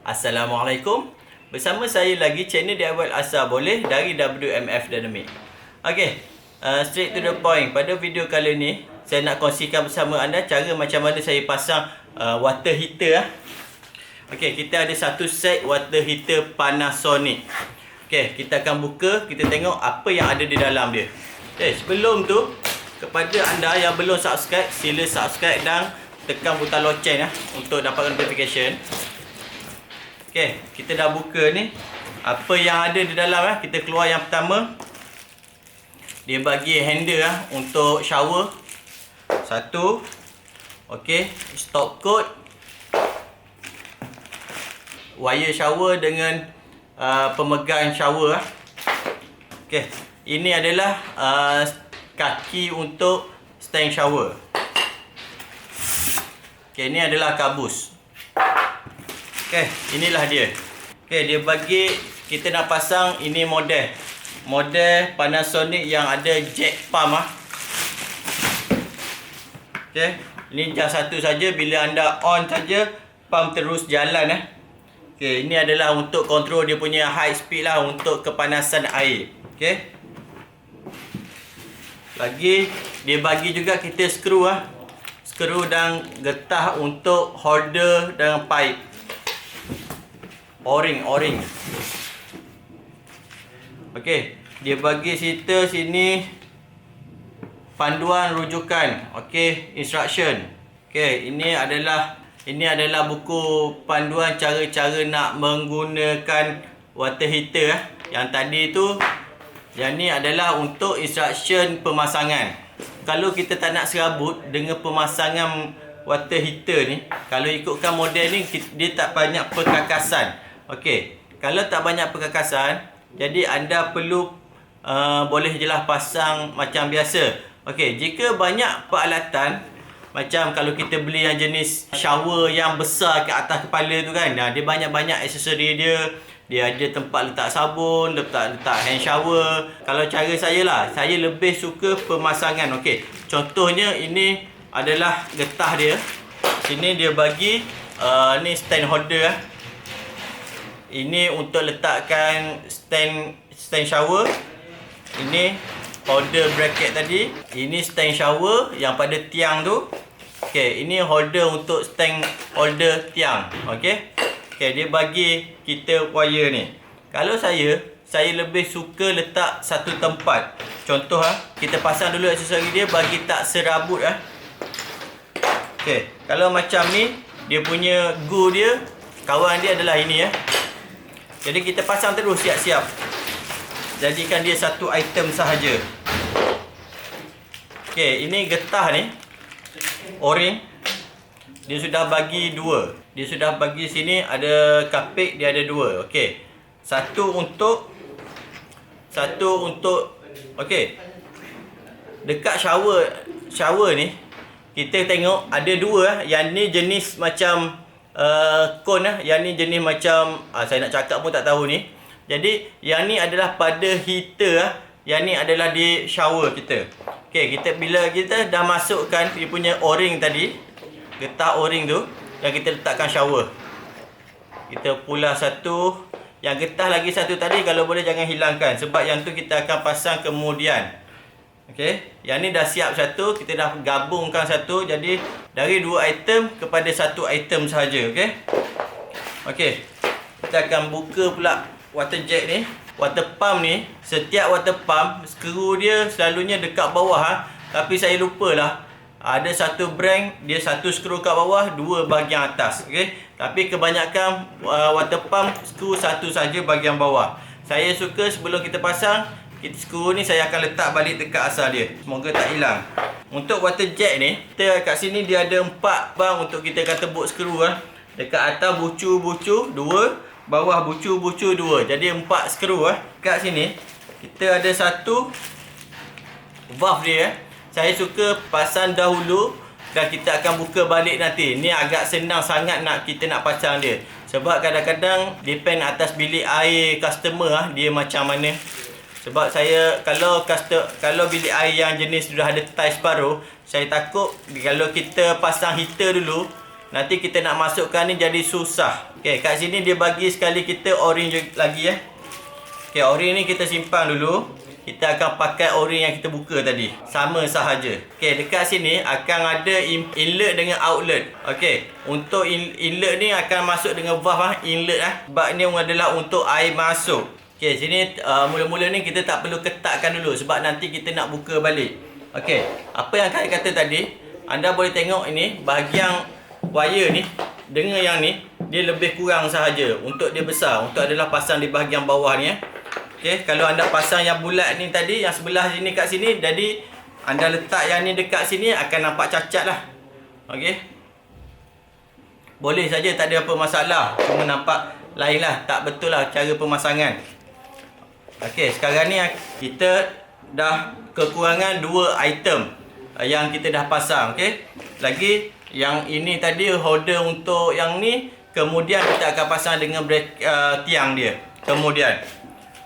Assalamualaikum. Bersama saya lagi channel DIY Asal Boleh dari WMF Dynamic. Okey, straight to the point. Pada video kali ni saya nak kongsikan bersama anda cara macam mana saya pasang water heater. Okey, kita ada satu set water heater Panasonic. Okey, kita akan buka, kita tengok apa yang ada di dalam dia. Okey, sebelum tu kepada anda yang belum subscribe, sila subscribe dan tekan butang loceng untuk dapatkan notification. Okey, kita dah buka ni. Apa yang ada di dalam kita keluar yang pertama. Dia bagi handle untuk shower. Satu. Okey, stop coat. Wire shower dengan pemegang shower. Okey, ini adalah kaki untuk stand shower. Okey, ini adalah kabus. Okey, inilah dia. Okey, dia bagi kita nak pasang ini model Panasonic yang ada jack pump Okey, ini just satu saja, bila anda on saja pump terus jalan Okey, ini adalah untuk kontrol dia punya high speed untuk kepanasan air. Okey. Lagi dia bagi juga kita skru skru dan getah untuk holder dan pipe. O-ring. Okey, dia bagi kita sini panduan rujukan. Okey, instruction. Okey, ini adalah buku panduan cara-cara nak menggunakan water heater Yang tadi tu, yang ni adalah untuk instruction pemasangan. Kalau kita tak nak serabut dengan pemasangan water heater ni, kalau ikutkan model ni, dia tak banyak perkakasan. Okey, kalau tak banyak perkakasan, jadi anda perlu boleh je lah pasang macam biasa. Okey, jika banyak peralatan, macam kalau kita beli yang jenis shower yang besar ke atas kepala tu kan, dia banyak-banyak aksesori dia. Dia ada tempat letak sabun, letak hand shower. Kalau cara saya saya lebih suka pemasangan. Okey, contohnya ini adalah getah dia. Sini dia bagi ni stand holder Ini untuk letakkan stand shower. Ini holder bracket tadi. Ini stand shower yang pada tiang tu. Okey, ini holder untuk stand holder tiang. Okey. Okey, dia bagi kita wire ni. Kalau saya lebih suka letak satu tempat. Contoh kita pasang dulu aksesori dia bagi tak serabut Okey, kalau macam ni, dia punya glue dia, kawan dia adalah ini Jadi kita pasang terus siap-siap. Jadikan dia satu item sahaja. Okey, ini getah ni, O-ring. Dia sudah bagi dua. Dia sudah bagi sini ada kapik, dia ada dua. Okey. Satu untuk okey. Dekat shower ni kita tengok ada dua Yang ni jenis macam cone Yang ni jenis macam saya nak cakap pun tak tahu ni. Jadi yang ni adalah pada heater Yang ni adalah di shower kita. Okey, bila kita dah masukkan dia punya O-ring tadi, getah O-ring tu, yang kita letakkan shower, kita pula satu. Yang getah lagi satu tadi, kalau boleh jangan hilangkan, sebab yang tu kita akan pasang kemudian. Okey, yang ni dah siap satu, kita dah gabungkan satu, jadi dari dua item kepada satu item sahaja. Okey. Okey. Kita akan buka pula water jet ni. Water pump ni, setiap water pump skru dia selalunya dekat bawah tapi saya lupalah. Ada satu brand dia satu skru kat bawah, dua bahagian atas. Okey. Tapi kebanyakan water pump skru satu saja bahagian bawah. Saya suka sebelum kita pasang, skru ni saya akan letak balik dekat asal dia. Semoga tak hilang. Untuk water jet ni, kita kat sini dia ada 4 bang untuk kita akan tebuk skru Dekat atas bucu-bucu 2, bawah bucu-bucu 2. Jadi 4 skru Kat sini kita ada satu valve dia. Saya suka pasang dahulu dan kita akan buka balik nanti. Ni agak senang sangat kita nak pasang dia. Sebab kadang-kadang depend atas bilik air customer dia macam mana. Sebab saya kalau bilik air yang jenis sudah ada tiles baru, saya takut kalau kita pasang heater dulu, nanti kita nak masukkan ni jadi susah. Okey, kat sini dia bagi sekali kita o-ring lagi ya. Okey, o-ring ni kita simpan dulu. Kita akan pakai o-ring yang kita buka tadi. Sama sahaja. Okey, dekat sini akan ada inlet dengan outlet. Okey, untuk inlet ni akan masuk dengan valve inlet sebab ni adalah untuk air masuk. Okey, sini mula-mula ni kita tak perlu ketatkan dulu sebab nanti kita nak buka balik. Okey, apa yang saya kata tadi, anda boleh tengok ini bahagian wire ni dengan yang ni dia lebih kurang sahaja. Untuk dia besar, untuk adalah pasang di bahagian bawah ni ya. Okey, kalau anda pasang yang bulat ni tadi, yang sebelah sini kat sini, jadi anda letak yang ni dekat sini akan nampak cacat lah. Okey. Boleh saja, tak ada apa masalah. Cuma nampak lain lah, tak betul lah cara pemasangan. Okey, sekarang ni kita dah kekurangan 2 item yang kita dah pasang. Okey. Lagi yang ini tadi holder untuk yang ni, kemudian kita akan pasang dengan tiang dia. Kemudian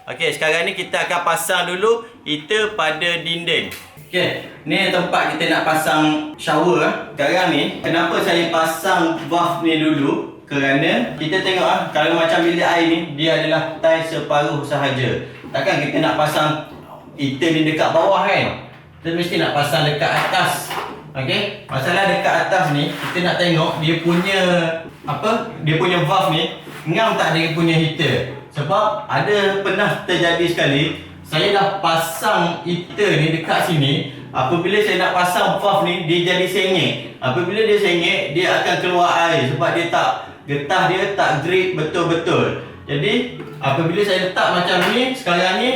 okey, sekarang ni kita akan pasang dulu heater pada dinding. Okey, ni tempat kita nak pasang shower. Sekarang ni, kenapa saya pasang valve ni dulu? Kerana kita tengok kalau macam bilik air ni, dia adalah tie separuh sahaja. Takkan kita nak pasang heater ni dekat bawah kan? Kita mesti nak pasang dekat atas. Okey, masalah dekat atas ni, kita nak tengok dia punya dia punya valve ni ngam tak dia punya heater. Sebab ada pernah terjadi sekali, saya dah pasang heater ni dekat sini. Apabila saya nak pasang valve ni, dia jadi sengit. Apabila dia sengit, dia akan keluar air sebab dia tak getah, dia tak grip betul-betul. Jadi apabila saya letak macam ni, sekarang ni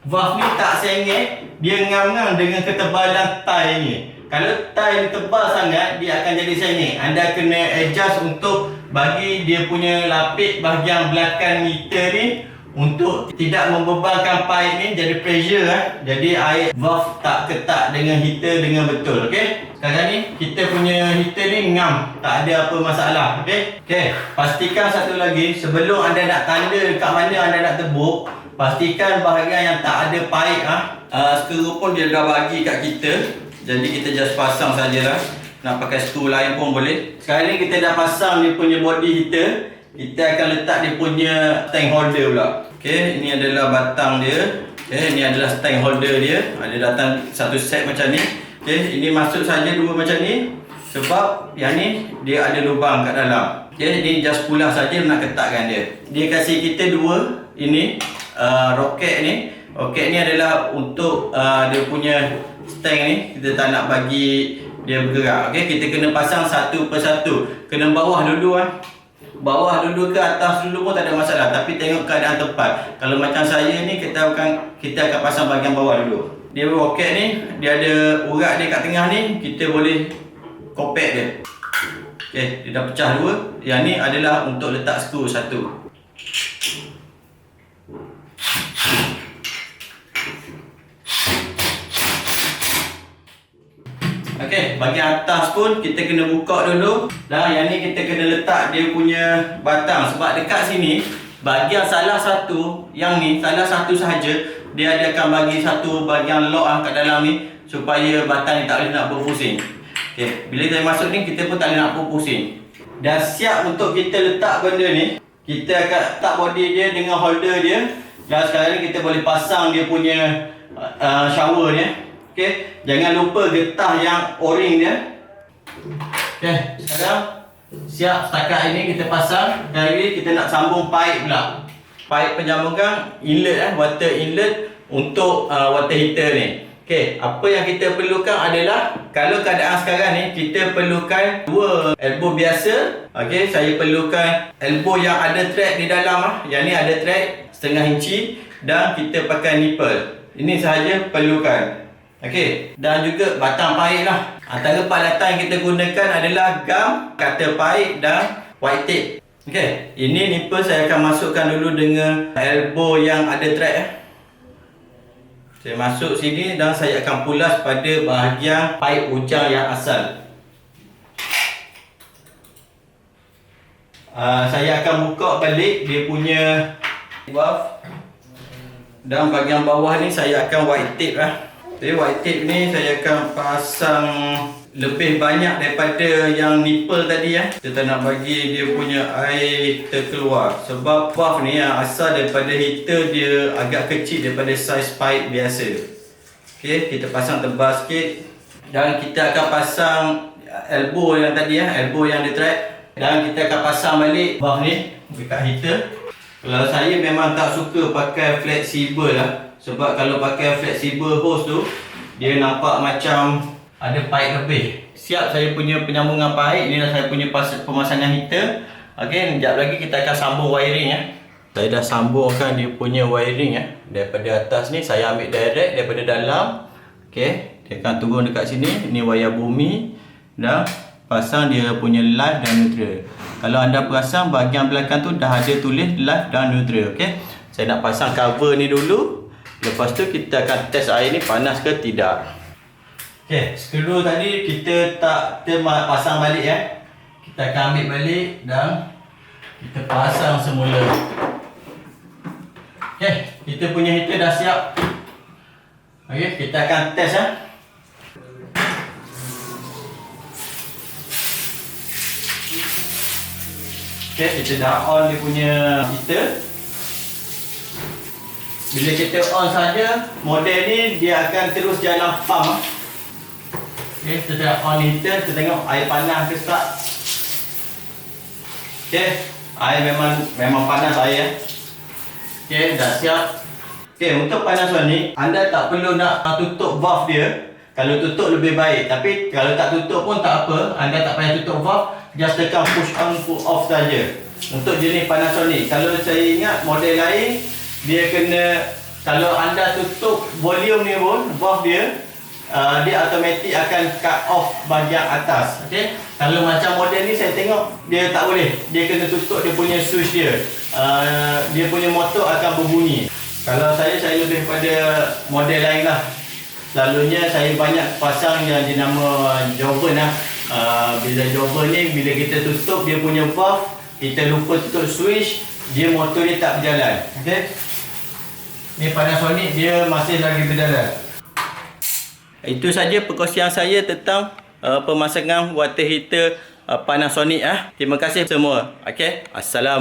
valve ni tak sengit, dia ngam-ngam dengan ketebalan tie ni. Kalau tie ni tebal sangat, dia akan jadi sengit. Anda kena adjust untuk bagi dia punya lapik bahagian belakang heater ni untuk tidak membebankan pipe ni jadi pressure jadi air valve tak ketat dengan heater dengan betul. Okey, sekarang ni kita punya heater ni ngam, tak ada apa masalah. Okey, pastikan satu lagi, sebelum anda nak tanda dekat mana anda nak tebuk, pastikan bahagian yang tak ada pipe skru pun dia dah bagi kat kita, jadi kita just pasang sajalah. Nak pakai skru lain pun boleh. Sekarang ni kita dah pasang dia punya body heater. Kita akan letak dia punya tank holder pula. Okey, ini adalah batang dia. Okey, ini adalah tank holder dia. Ada datang satu set macam ni. Okey, ini masuk saja dua macam ni. Sebab yang ni dia ada lubang kat dalam. Okey, ini just pulah saja nak ketatkan dia. Dia kasih kita dua ini roket ni. Roket ni adalah untuk dia punya stank ni. Kita tak nak bagi dia bergerak. Okey, kita kena pasang satu persatu. Kena bawah dulu bawah dulu ke atas dulu pun tak ada masalah, tapi tengok keadaan tepat. Kalau macam saya ni, kita akan pasang bahagian bawah dulu. Dia roket ni, dia ada urat dia kat tengah ni, kita boleh compact dia. Okey, dia dah pecah dua. Yang ni adalah untuk letak skru satu. Okey, bahagian atas pun kita kena buka dulu. Dan yang ni kita kena letak dia punya batang. Sebab dekat sini, bahagian salah satu, yang ni salah satu sahaja, dia akan bagi satu bahagian lock kat dalam ni, supaya batang ni tak boleh nak berpusing. Okey, bila kita masuk ni, kita pun tak boleh nak berpusing. Dah siap untuk kita letak benda ni. Kita akan letak body dia dengan holder dia. Dan sekarang ni kita boleh pasang dia punya shower ni. Okey, jangan lupa getah yang o-ring dia. Okey, sekarang siap setakat ini kita pasang. Kali ni kita nak sambung pipe pula. Pipe penyambungan inlet water inlet untuk water heater ni. Okey, apa yang kita perlukan adalah, kalau keadaan sekarang ni kita perlukan dua elbow biasa. Okey, saya perlukan elbow yang ada thread di dalam yang ni ada thread setengah inci, dan kita pakai nipple. Ini sahaja perlukan. Okey, dan juga batang paip lah. Antara peralatan yang kita gunakan adalah gam, cutter paip dan white tape. Okey, ini nipple saya akan masukkan dulu dengan elbow yang ada thread. Saya masuk sini dan saya akan pulas pada bahagian paip hujang yang asal. Saya akan buka balik dia punya valve. Dan bahagian bawah ni saya akan white tape lah. Jadi white tape ni saya akan pasang lebih banyak daripada yang nipple tadi ya. Kita nak bagi dia punya air terkeluar. Sebab valve ni yang asal daripada heater dia agak kecil daripada saiz pipe biasa. Okey, kita pasang tebal sikit. Dan kita akan pasang elbow yang tadi ya, elbow yang dia track. Dan kita akan pasang balik valve ni dekat heater. Kalau saya memang tak suka pakai flexible lah. Sebab kalau pakai flexible hose tu, dia nampak macam ada pipe lebih. Siap saya punya penyambungan pipe. Inilah saya punya pemasangan heater. Okey, sekejap lagi kita akan sambung wiring ya. Saya dah sambungkan dia punya wiring ya. Daripada atas ni saya ambil direct daripada dalam. Okey, dia akan turun dekat sini. Ini wayar bumi. Dah pasang dia punya live dan neutral. Kalau anda perasan bahagian belakang tu dah ada tulis live dan neutral. Okey, saya nak pasang cover ni dulu. Lepas tu kita akan test air ni panas ke tidak. Okey, skru tadi kita pasang balik ya. Kita akan ambil balik dan kita pasang semula. Okey, kita punya heater dah siap. Okey, kita akan test ya. Okey, kita dah on dia punya heater. Bila kita on saja, model ni dia akan terus jalan pump. Okey, kita dah on heater, kita tengok air panas ke tak. Okey, air memang panas air ya. Okey, dah siap. Okey, untuk panasan ni anda tak perlu nak tutup valve dia. Kalau tutup lebih baik, tapi kalau tak tutup pun tak apa. Anda tak payah tutup valve, just tekan push on push off saja. Untuk jenis Panasonic, kalau saya ingat model lain dia kena, kalau anda tutup volume ni pun valve dia, dia automatik akan cut off bahagian atas. Okey, kalau macam model ni saya tengok dia tak boleh, dia kena tutup dia punya switch dia. Dia punya motor akan berbunyi. Kalau saya lebih pada model lain lah. Selalunya saya banyak pasang yang dinama Joven lah. Bila Joven ni, bila kita tutup dia punya valve, kita lupa tutup switch, dia motor dia tak berjalan. Okey, ni Panasonic dia masih lagi berjalan. Itu saja perkongsian saya tentang pemasangan water heater Panasonic. Terima kasih semua. Okey, assalamualaikum.